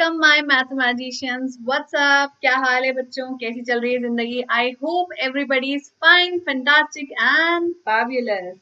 Welcome my mathematicians. WhatsApp, क्या हाल है बच्चों? कैसी चल रही है जिंदगी? I hope everybody is fine, fantastic and fabulous.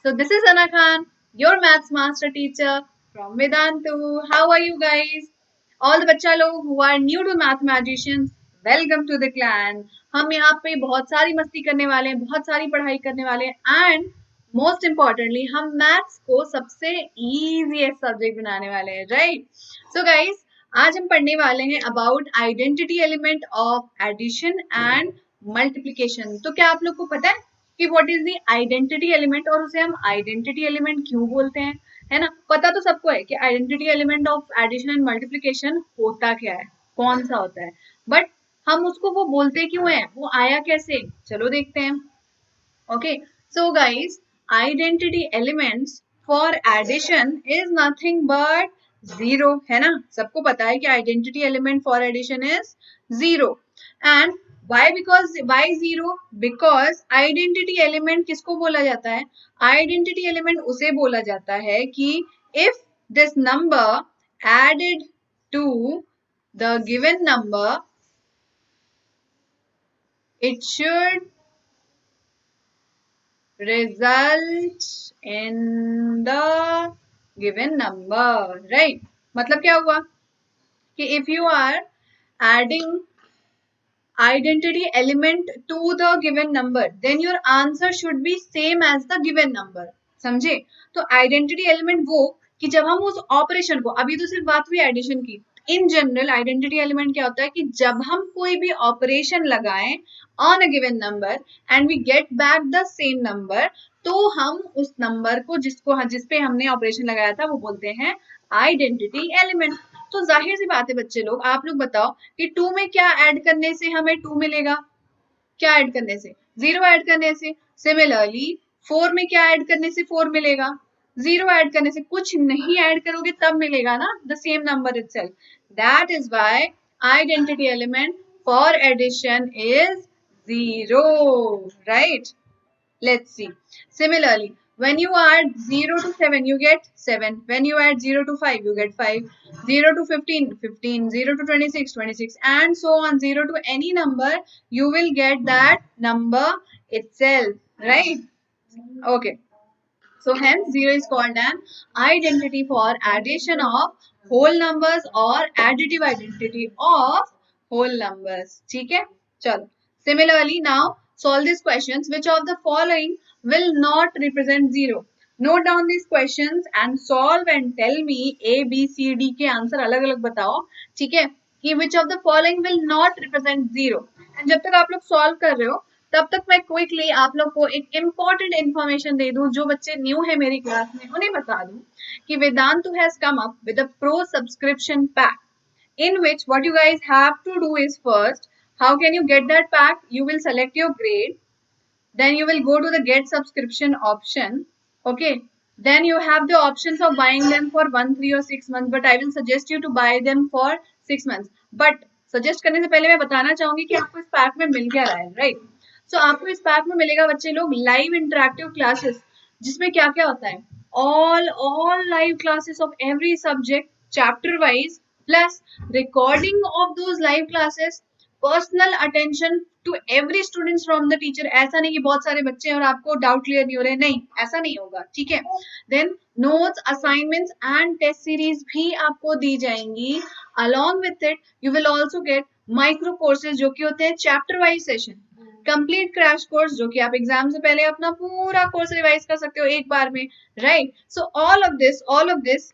So this is Ana Khan, your maths master teacher from Vedantu. How are you guys? All the बच्चा लोग who are new to mathematicians, welcome to the clan. हम यहाँ पे बहुत सारी मस्ती करने वाले हैं, बहुत सारी पढ़ाई करने वाले हैं एंड मोस्ट इम्पॉर्टेंटली हम मैथ्स को सबसे इजीएस्ट सब्जेक्ट बनाने वाले हैं, राइट? सो गाइस, आज हम पढ़ने वाले हैं about identity element of addition and multiplication. तो क्या आप लोग को पता है कि what is the identity element और उसे हम आइडेंटिटी एलिमेंट क्यों बोलते हैं? है ना, पता तो सबको है कि identity element of addition and multiplication होता क्या है, कौन सा होता है, बट हम उसको वो बोलते क्यों है, वो आया कैसे? चलो देखते हैं। Okay, so guys, identity elements for addition is nothing but zero, है ना? सबको पता है कि identity element for addition is zero. And why? Because why zero? Because identity element किसको बोला जाता है? आइडेंटिटी एलिमेंट उसे बोला जाता है कि if this number added to the given number it should result in the given number, right? मतलब क्या हुआ कि if you are adding identity element to the given number then your answer should be same as the given number। समझे? तो identity element वो कि जब हम उस ऑपरेशन को, अभी तो सिर्फ बात हुई एडिशन की, इन जनरल आइडेंटिटी एलिमेंट क्या होता है कि जब हम कोई भी ऑपरेशन लगाएं on a given number and we get back the same number, तो हम उस नंबर को जिसपे हमने ऑपरेशन लगाया था वो बोलते हैं आइडेंटिटी एलिमेंट। तो जाहिर सी बात है बच्चे लोग, आप लोग बताओ कि 2 में क्या ऐड करने से हमें 2 मिलेगा? क्या ऐड करने से? 0 ऐड करने से। सिमिलरली 4 में क्या ऐड करने से 4 मिलेगा? 0 ऐड करने से। कुछ नहीं ऐड करोगे तब मिलेगा ना the same number itself. That is why identity element for addition is 0, right? Let's see. Similarly, when you add 0 to 7, you get 7. When you add 0 to 5, you get 5. 0 to 15, 15. 0 to 26, 26. And so on. 0 to any number, you will get that number itself. Right? Okay. So hence 0 is called an identity for addition of whole numbers or additive identity of whole numbers. ठीक है? चलो. Similarly, now solve these questions. Which of the following will not represent 0? Note down these questions and solve and tell me A, B, C, D के answer अलग अलग बताओ, ठीक है? कि which of the following will not represent 0? And जब तक आप लोग सॉल्व कर रहे हो तब तक मैं क्विकली आप लोग को एक इम्पॉर्टेंट इन्फॉर्मेशन दे दूं, जो बच्चे न्यू है मेरी क्लास में उन्हें बता दूं कि Vedantu has come up with a pro subscription pack in which what you guys have to do is, first, how can you get that pack? You will select your grade, then you will go to the get subscription option. Okay, then you have the options of buying them for 1, 3 or 6 months, but I will suggest you to buy them for 6 months. But suggest करने से पहले मैं बताना चाहूंगी कि आपको इस pack में मिल क्या रहा है, राइट? सो आपको इस पैक में मिलेगा बच्चे लोग लाइव इंटरेक्टिव क्लासेस, जिसमें क्या क्या होता है, all live classes of every subject chapter wise, plus recording of those live classes, personal attention to every student from the teacher. ऐसा नहीं कि बहुत सारे बच्चे हैं और आपको डाउट क्लियर नहीं हो रहे, नहीं, ऐसा नहीं होगा, ठीक है? Then notes, assignments and test series भी आपको दी जाएंगी। Along with it you will also get micro courses, जो कि होते हैं chapter wise session, complete crash course, जो कि आप एग्जाम से पहले अपना पूरा कोर्स रिवाइज कर सकते हो एक बार में, right? So all of this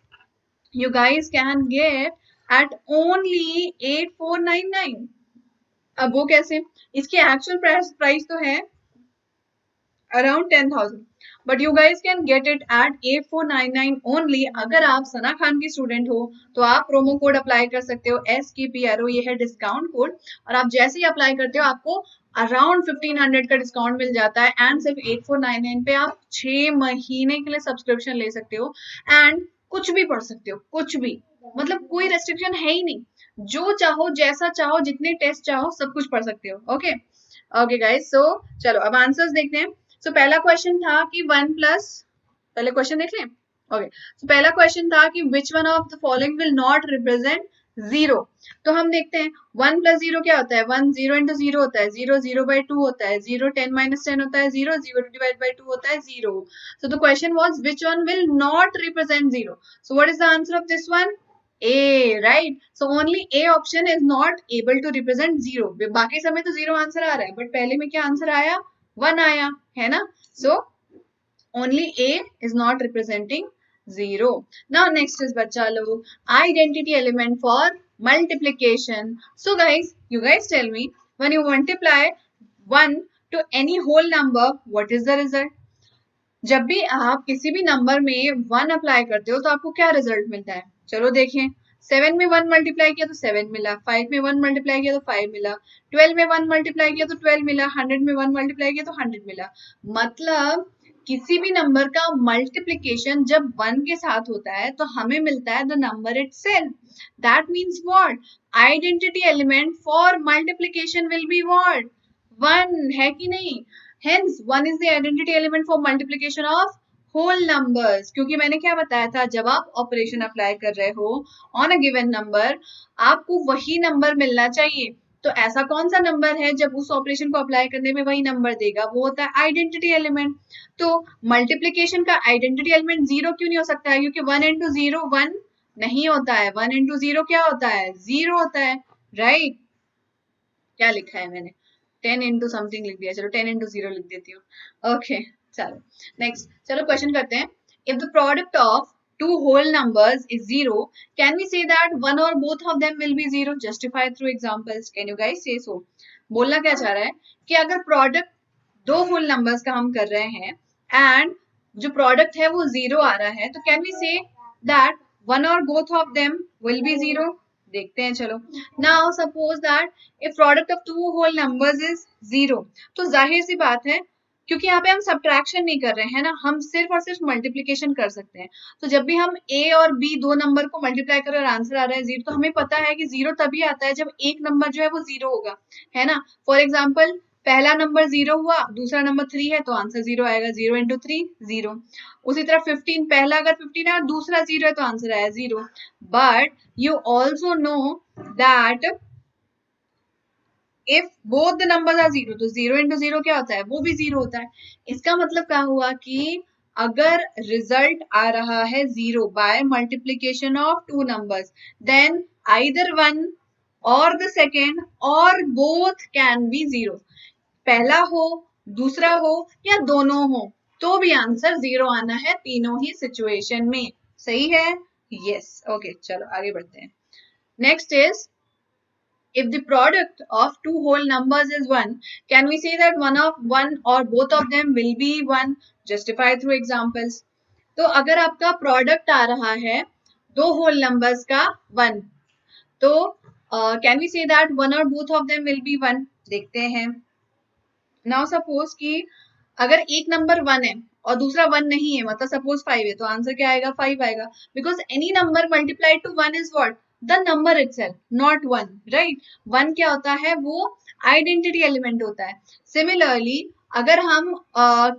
you guys can get at only 8499। अब वो कैसे? इसकी एक्चुअल प्राइस तो है around 10,000, but you guys can get it at 8499 only. अगर आप सना खान की स्टूडेंट हो तो आप प्रोमो कोड अप्लाई कर सकते हो, SKPRO, ये है डिस्काउंट कोड, और आप जैसे ही अप्लाई करते हो आपको अराउंड 1500 का डिस्काउंट मिल जाता है। एंड सिर्फ 8499 पे आप 6 महीने के लिए सब्सक्रिप्शन ले सकते हो एंड कुछ भी पढ़ सकते हो, कुछ भी, मतलब कोई रेस्ट्रिक्शन है ही नहीं, जो चाहो, जैसा चाहो, जितने टेस्ट चाहो, सब कुछ पढ़ सकते हो। ओके ओके गाइस, सो चलो अब आंसर्स देखते हैं। सो पहला क्वेश्चन था कि 1 प्लस, पहले क्वेश्चन देख लें। ओके, सो पहला क्वेश्चन था कि which one of the following will not represent zero. तो हम देखते हैं 1 प्लस जीरो क्या होता है, 1 0 इंटू जीरो होता है, 0 0 बाई 2 होता है, 0 10 माइनस 10 होता है, 0 0 डिवाइड बाई 2 होता है 0। So the question was which one will not represent zero. So what is the answer of this one? A, right? So only A option is not able to represent zero. बाकी समय तो zero answer आ रहा है, but पहले में क्या answer आया, 1 आया है ना। So only A is not representing zero. Now next is बच्चा लोग identity element for multiplication. So guys, you guys tell me, when you multiply 1 to any whole number, what is the result? जब भी आप किसी भी number में 1 apply करते हो तो आपको क्या रिजल्ट मिलता है, चलो देखें। 7 में 1 मल्टीप्लाई किया तो 7 मिला, 5 में 1 मल्टीप्लाई किया तो 5 मिला, 12 में 1 मल्टीप्लाई किया तो 12 मिला, 100 में 1 मल्टीप्लाई किया तो 100 मिला। मतलब किसी भी नंबर का मल्टीप्लिकेशन जब 1 के साथ होता है तो हमें मिलता है the number itself. That means what? Identity element for multiplication will be what? 1, है कि नहीं? Hence, 1 is the identity element for multiplication of whole numbers. क्योंकि मैंने क्या बताया था, जब आप ऑपरेशन अप्लाई कर रहे हो ऑन अ गिवन नंबर, आपको वही नंबर मिलना चाहिए। तो ऐसा कौन सा नंबर है जब उस ऑपरेशन को अप्लाई करने में वही नंबर देगा, वो होता है आइडेंटिटी एलिमेंट। तो मल्टीप्लीकेशन का आइडेंटिटी एलिमेंट जीरो क्यों नहीं हो सकता है? क्योंकि 1 इंटू जीरो 1 नहीं होता है, 1 इंटू जीरो क्या होता है, जीरो होता है, राइट? क्या लिखा है मैंने, 10 इंटू समथिंग लिख दिया, चलो 10 इंटू जीरो लिख देती हूँ। ओके चलो नेक्स्ट, चलो क्वेश्चन करते हैं। If the product of two whole numbers is zero, can we say that one or both of them will be zero? Justify through examples. Can you guys say so? बोलना क्या चाह रहा है कि अगर प्रोडक्ट दो होल नंबर्स का हम कर रहे हैं एंड जो प्रोडक्ट है वो जीरो आ रहा है, तो can we say that one or both of them will be zero? देखते हैं चलो। Now suppose that if product of two whole numbers is zero, तो जाहिर सी बात है क्योंकि यहाँ पे हम सब्ट्रैक्शन नहीं कर रहे हैं ना, हम सिर्फ और सिर्फ मल्टीप्लिकेशन कर सकते हैं। तो जब भी हम a और b दो नंबर को मल्टीप्लाई करें और आंसर आ रहा है जीरो, तो हमें पता है कि जीरो तभी आता है जब एक नंबर जो है वो जीरो होगा, है ना। फॉर एग्जाम्पल पहला नंबर जीरो हुआ, दूसरा नंबर 3 है, तो आंसर जीरो आएगा, 0 इंटू 3 जीरो। उसी तरह 15, पहला अगर 15 है और दूसरा जीरो है तो आंसर आया zero. But you also know that if both the numbers are zero, तो 0 इंटू जीरो क्या होता है, वो भी जीरो होता है। इसका मतलब क्या हुआ कि अगर रिजल्ट आ रहा है zero by multiplication of two numbers, then either one or the second or both can be zero. पहला हो, दूसरा हो या दोनों हो, तो भी आंसर जीरो आना है तीनों ही सिचुएशन में। सही है? यस। ओके चलो आगे बढ़ते हैं। Next is if the product of two whole numbers is 1, can we say that one or both of them will be 1? Justify through examples. तो अगर आपका प्रोडक्ट आ रहा है दो होल नंबर्स का 1, तो can we say that one or both of them will be 1? देखते हैं। नाउ सपोज कि अगर एक नंबर 1 है और दूसरा 1 नहीं है, मतलब सपोज 5 है, तो आंसर क्या आएगा, 5 आएगा। Because any number multiplied to 1 is what, the number itself, not 1, right. 1 क्या होता है, वो आइडेंटिटी एलिमेंट होता है। सिमिलरली अगर हम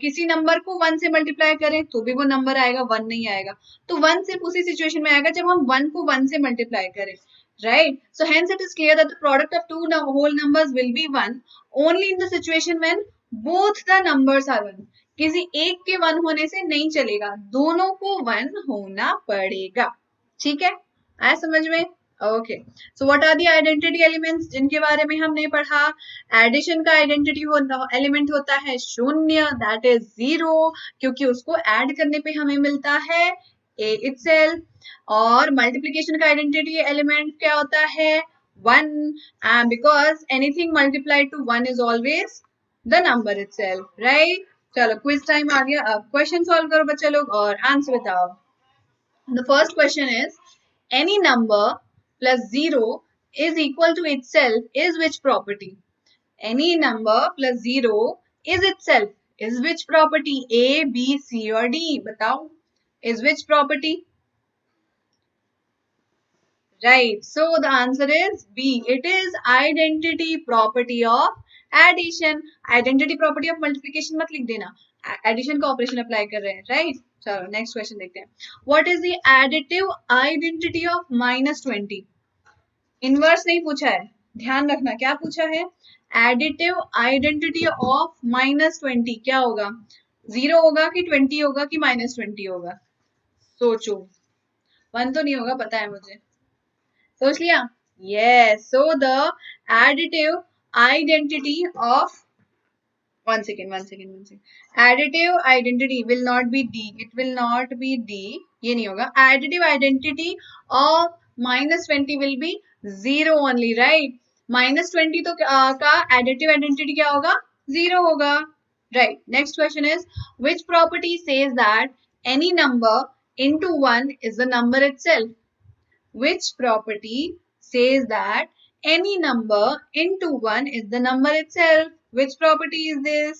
किसी नंबर को 1 से मल्टीप्लाई करें तो भी वो नंबर आएगा, 1 नहीं आएगा। तो 1 सिर्फ उसी सिचुएशन में आएगा जब हम 1 को 1 से मल्टीप्लाई करें, right? So hence it is clear that the product of two whole numbers will be 1 only in the situation when both the numbers are 1. किसी एक के 1 होने से नहीं चलेगा, दोनों को 1 होना पड़ेगा। ठीक है, आया समझ में? Okay, so what are the identity elements जिनके बारे में हमने पढ़ा? एडिशन का आइडेंटिटी एलिमेंट होता है शून्य, दैट इज जीरो, क्योंकि उसको ऐड करने पे हमें मिलता है a itself। और मल्टीप्लिकेशन का आइडेंटिटी एलिमेंट क्या होता है, 1, and because anything multiplied to 1 is always the number itself, right? चलो क्विज टाइम आ गया, अब क्वेश्चन सॉल्व करो बच्चे लोग और आंसर बताओ। The first question is, any number plus 0 is equal to itself is which property? Any number plus 0 is itself is which property? A, B, C or D? बताओ, is which property? Right, so the answer is B. It is identity property of addition. Identity property of multiplication मत लिख देना, addition का operation apply कर रहे हैं, right? चलो next question देखते हैं। What is the additive identity of -20? Inverse नहीं पूछा है, ध्यान रखना क्या पूछा है, एडिटिव आइडेंटिटी ऑफ -20 क्या होगा, 0 होगा कि 20 होगा कि -20 होगा, सोचो। 1 तो नहीं होगा पता है मुझे, सोच लिया। Yes, so the additive identity of, one second. Additive identity will not be D. It will not be D. ये नहीं होगा. Additive identity of -20 will be 0 only, right? -20 तो का additive identity क्या होगा? 0 होगा. Right. Next question is, which property says that any number into 1 is the number itself? Which property says that any number into 1 is the number itself? Which property is this?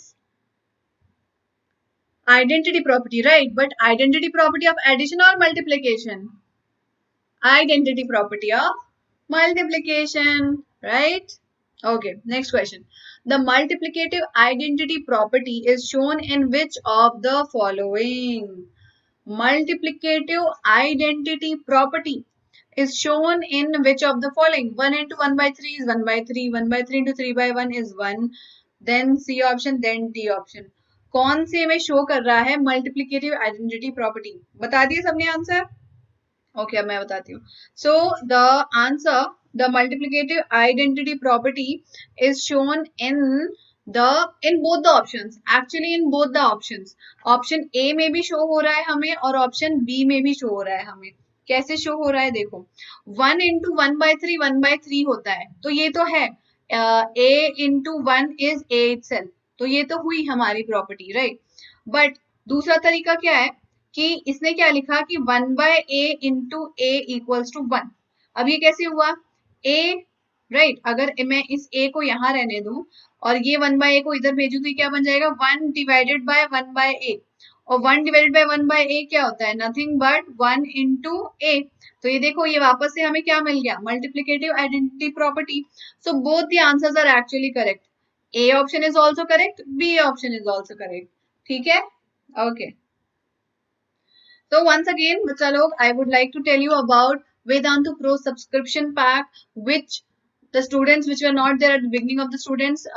Identity property, right? But identity property of addition or multiplication? Identity property of multiplication, right? Okay, next question. The multiplicative identity property is shown in which of the following? Multiplicative identity property is shown in which of the following? 1 into 1 by 3 is 1 by 3. 1 by 3 into 3 by 1 is 1. Then C option, then D option. कौन से में show कर रहा है multiplicative identity property? बता दिए सबने answer? Okay, अब मैं बताती हूँ. So the answer, the multiplicative identity property is shown in both the options. Actually in both the options. Option A में भी शो हो रहा है हमें और ऑप्शन बी में भी शो हो रहा है हमें. कैसे शो हो रहा है देखो, 1 into 1 by 3 1 by 3 होता है, तो ये तो है a into 1 is a itself, तो ये तो हुई हमारी प्रॉपर्टी, राइट. बट दूसरा तरीका क्या है कि इसने क्या लिखा कि 1 by a into a equals to 1. अब ये कैसे हुआ, a, राइट, अगर मैं इस a को यहाँ रहने दूं और ये 1 बाय a को इधर भेजू तो ये क्या बन जाएगा, 1 डिवाइडेड बाय 1 बाय a. और 1 डिवाइडेड बाय 1 बाय a क्या होता है, नथिंग बट 1 इंटू a. तो ये देखो, ये वापस से हमें क्या मिल गया, multiplicative identity property. So both the answers are actually correct. A option is also correct, B option is also correct. ठीक है? Okay. So once again, बच्चा लोग, I would like to tell you about Vedantu Pro subscription pack, which the students which were not there at the beginning of the students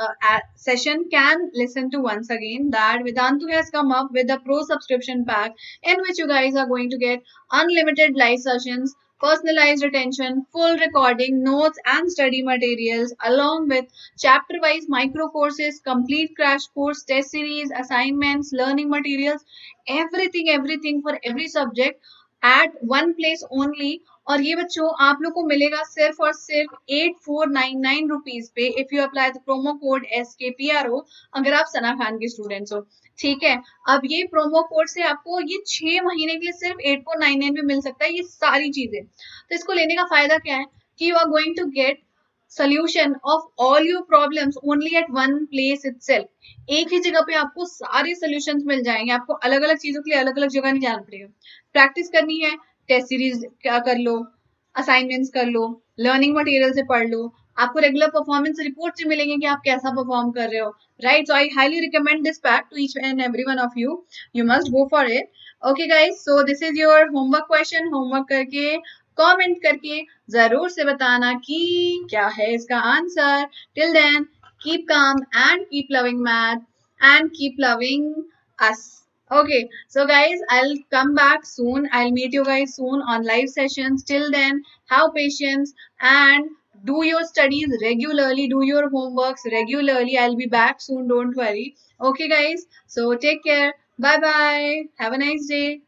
session can listen to once again. That Vedantu has come up with a Pro subscription pack in which you guys are going to get unlimited live sessions, personalized attention, full recording, notes and study materials, along with chapter-wise micro courses, complete crash course, test series, assignments, learning materials, everything for every subject at one place only. और ये बच्चों आप लोग को मिलेगा सिर्फ और सिर्फ 8499 रुपीज पे, if you apply the promo code SKPRO, अगर आप सना खान के स्टूडेंट्स हो. ठीक है, अब ये प्रोमो कोड से आपको ये 6 महीने के लिए सिर्फ 8499 में मिल सकता है ये सारी चीजें. तो इसको लेने का फायदा क्या है कि you are going to get solution of all your problems only at one place itself. एक ही जगह पे आपको सारे solutions मिल जाएंगे. आपको अलग अलग चीजों के लिए अलग अलग जगह नहीं जाना पड़ेगा. प्रैक्टिस करनी है, टेस्ट सीरीज क्या कर लो, असाइनमेंट्स कर लो, लर्निंग मटेरियल से पढ़ लो, आपको रेगुलर परफॉर्मेंस रिपोर्ट से मिलेंगे कि आप कैसा परफॉर्म कर रहे हो, right. So I highly recommend this pack to each and every one of you. You must go for it. Okay guys, so this is your homework question. Homework करके comment करके जरूर से बताना कि क्या है इसका answer. Till then, keep calm and keep loving math and keep loving us. Okay, so guys, I'll come back soon. I'll meet you guys soon on live sessions. Till then, have patience and do your studies regularly, do your homeworks regularly. I'll be back soon, don't worry. Okay guys, so take care. Bye bye. Have a nice day.